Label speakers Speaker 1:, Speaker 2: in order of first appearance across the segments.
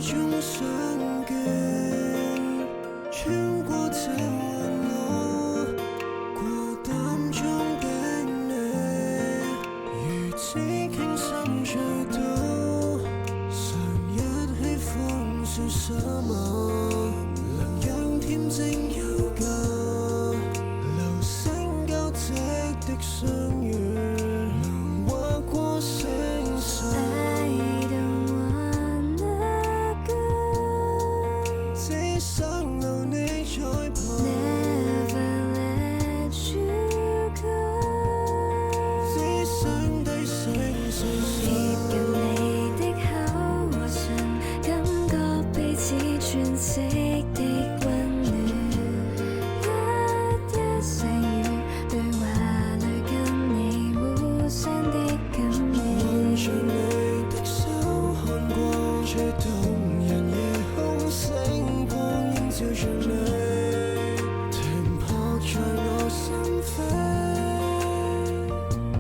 Speaker 1: 中相見，穿過這雲霧，過膽中的你，如此傾心醉倒，常一起歡笑什麼，能讓恬靜悠久，流星交織的相遇，能劃過星辰。只想留你在旁
Speaker 2: Never let you go。
Speaker 1: 只想低聲細
Speaker 2: 貼近你的口和唇，感覺彼此喘息的溫暖。一細語對話裏跟你互相的感應。
Speaker 1: 望着你的手，看過最動人夜空星光映照着你，停泊在我心扉。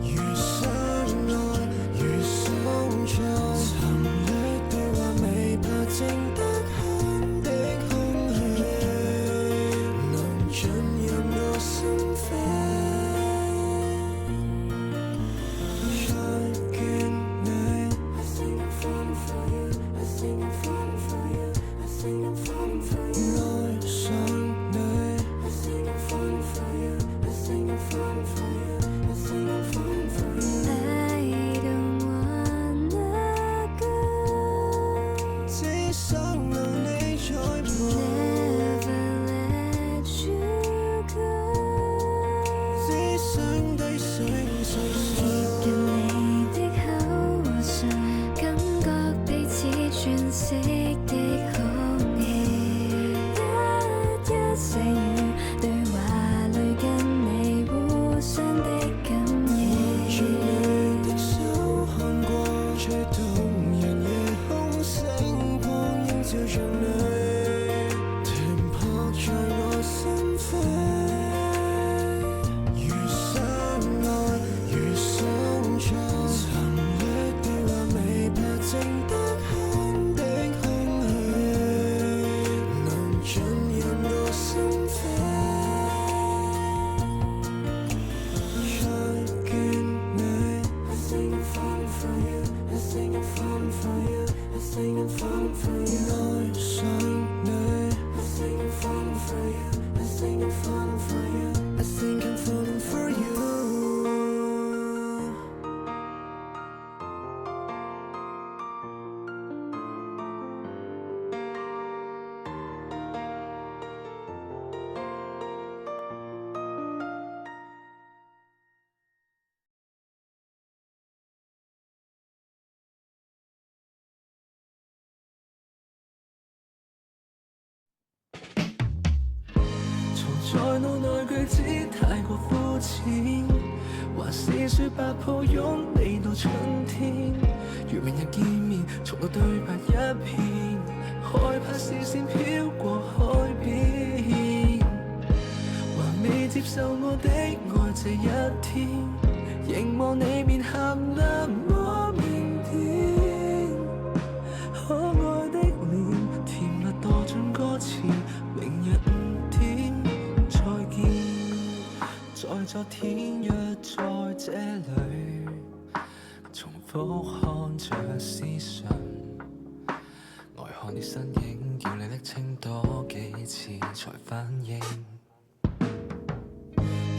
Speaker 1: 如相愛，如相隨，沉溺對話未怕靜得很的空氣，能進入我心扉。再見你，I sing I'm falling for you, I sing I'm falling for you, I sing I'm falling for you。 愛上你，I sing I'm falling for you, I sing I'm falling for you, I sing I'm falling for you。
Speaker 2: I don't wanna go。
Speaker 1: 只想留你在旁
Speaker 2: Never let you go。
Speaker 1: 只想低聲細
Speaker 2: 貼近你的口和唇，感覺彼此喘息的空氣。一細語對話裏跟你互相的感
Speaker 1: 望着你的
Speaker 2: 應。
Speaker 1: 手，看過最動人夜空星光映照着你，停泊在我心扉。如相愛，如相隨，沉溺對話未怕靜得很的空氣，能進入我心扉。再見你，I sing I'm falling for you, I sing I'm falling for you, I sing I'm falling for you。 愛上你，I sing I'm falling for you, I sing I'm falling for you, I think I'm falling for you。
Speaker 3: 藏在腦內句子太過膚淺，還是說白抱擁你到春天。如明日見面，從來對白一片，害怕視線飄過海邊。還未接受我的愛這一天，凝望你面含那麼腼腆，可愛的臉，甜蜜墮進歌詞。明日5點再見，在昨天約在這裏，重複看着思緒，呆看你身影，叫你暱稱多幾次才反應。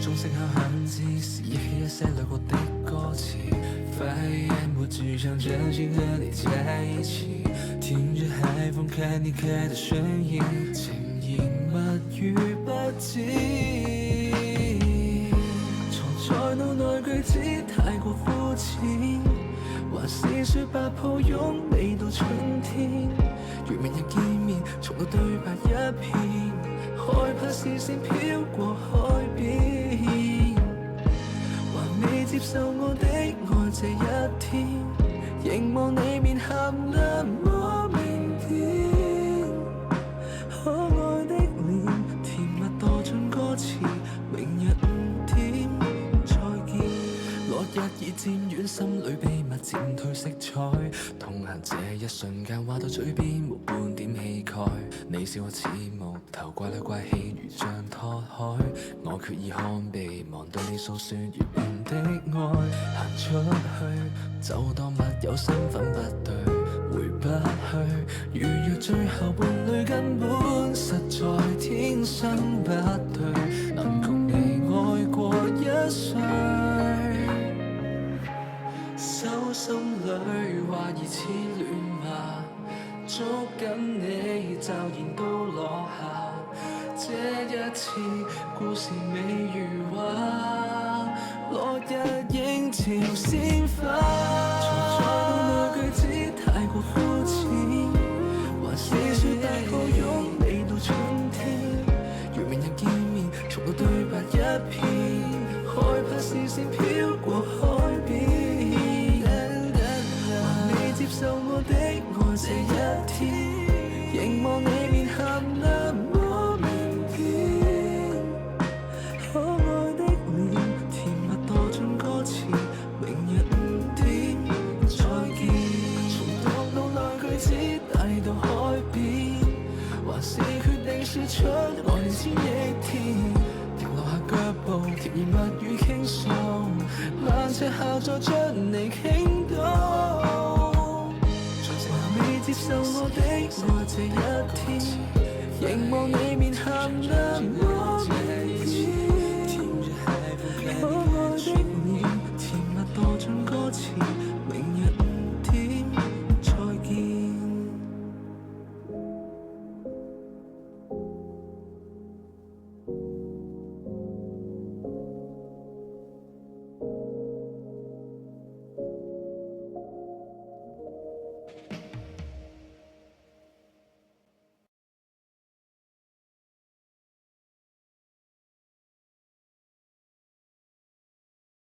Speaker 3: 鐘聲敲響之時，憶起一些掠過的歌詞，發現沒主唱真心和你在一起，聽着海風看你開的聲音，潛移默語不知。藏在腦內句子太過膚淺，還是說白抱擁你到春天。如明日見面，從來對白一片，害怕視線飄過海邊。還未接受我的愛這一天，凝望你面含那麼腼腆，可愛的臉，甜蜜墮進歌詞。明日5點再見，來落日已漸遠，心裏秘密漸褪色彩。同行這一瞬間，話到嘴邊沒半點氣概。你笑我似木頭，怪裡怪氣如像拖開。我決意看備，望對你訴說原本的愛。行出去就當密友身份不對，回不去。如若最後伴侶根本實在天生不對，能共你愛過一歲。手心裏話疑似亂麻，捉緊你驟然都落下。這一次故事未如畫，落日映照鮮花。從在腦內句子太過膚淺，還是說大抱擁你到春天。如明日見面，從頭對白一遍，害怕視線飄過海邊。還未接受我的愛這一天，凝望你面頰那麼明顯，可愛的臉甜蜜墮進歌詞，明日5點再見。從讀腦內句子帶到海邊，還是決定說出愛你千億天。停落下腳步，甜言蜜語傾訴，爛赤下再將你傾倒。未接受我的愛這一天，凝望你面頰那麼